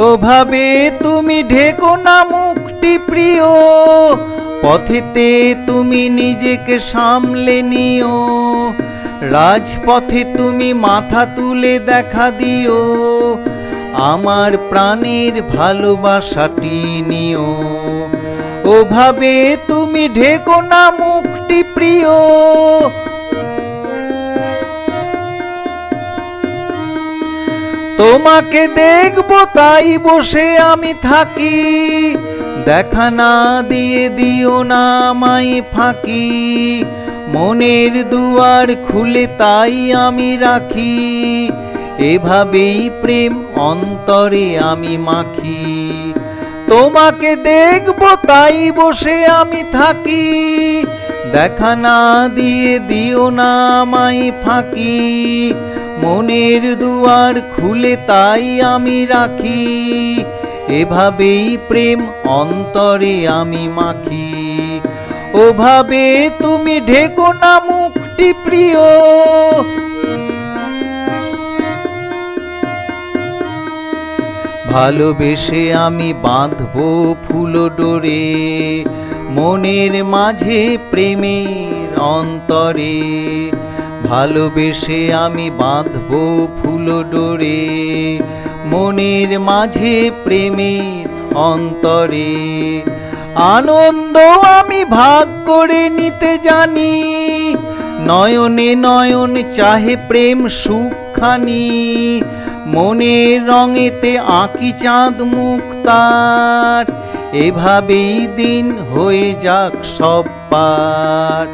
ওভাবে তুমি ঢেকো না মুখটি প্রিয়, পথেতে তুমি নিজেকে সামলে নিও। রাজপথে তুমি মাথা তুলে দেখা দিও, আমার প্রাণের ভালোবাসাটি নিও। ওভাবে তুমি ঢেকো না মুখটি প্রিয়। তোমাকে দেখবো তাই বসে আমি থাকি, দেখা না দিয়ে দিও না আমায় ফাঁকি। মনের দুয়ার খুলে তাই আমি রাখি, এভাবেই প্রেম অন্তরে আমি মাখি। তোমাকে দেখবো তাই বসে আমি থাকি, দেখা না দিয়ে দিও না আমায় ফাঁকি। মনের দুয়ার খুলে তাই আমি রাখি, এভাবেই প্রেম অন্তরে আমি মাখি। ওভাবে তুমি ঢেকো না মুখটি প্রিয়। ভালোবেসে আমি বাঁধবো ফুল ডোরে, মনের মাঝে প্রেমের অন্তরে। ভালোবেসে আমি বাঁধবো ফুল ডোরে, মনের মাঝে প্রেমের অন্তরে। আনন্দ আমি ভাগ করে নিতে জানি, নয়নে নয়ন চাহে প্রেম সুখখানি। মনের রঙেতে আঁকি চাঁদ মুখ তার, এভাবেই দিন হয়ে যাক সব পার।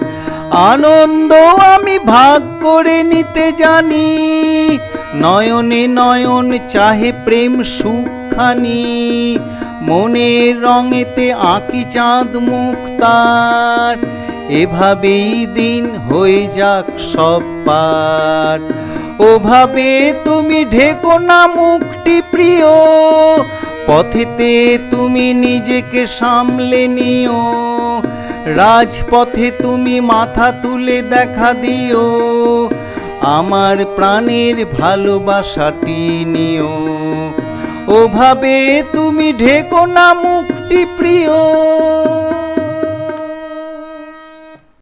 আনন্দ আমি ভাগ করে নিতে জানি, নয়নে নয়ন চাহে প্রেম সুখখানি। মনের রঙেতে আঁকি চাঁদ মুখ তার, এভাবেই দিন হয়ে যাক সব পার। ওভাবে তুমি ঢেকো না মুখটি প্রিয়, পথেতে তুমি নিজেকে সামলে নিও। রাজপথে তুমি মাথা তুলে দেখা দিও, আমার প্রাণের ভালোবাসাটি নিও। ওভাবে তুমি ঢেকো না মুখটি প্রিয়।